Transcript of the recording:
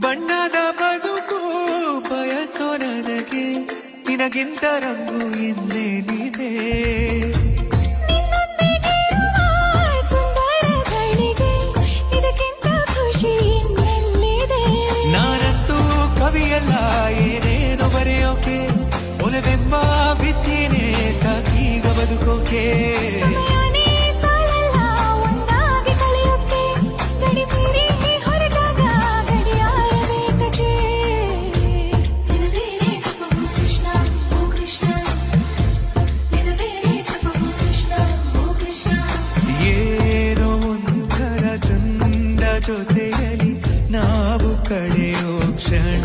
ಬಣ್ಣದ ಬದುಕು ಬಯಸೋ ನನಗೆ ನಿನಗಿಂತ ರಂಗು ಇನ್ನೇನಿದೆ. ನಾನಂತೂ ಕವಿಯಲ್ಲ ಏನೇನು ಬರೆಯೋಕೆ, ಒಲವೆಂಬ ವಿದ್ಯೆನೇ ಸಾಕೀಗ ಬದುಕೋಕೆ. ಏನೋ ಒಂಥರ ಚಂದ ಜೊತೆಯಲ್ಲಿ ನಾವು ಕಳೆಯೋ ಕ್ಷಣ.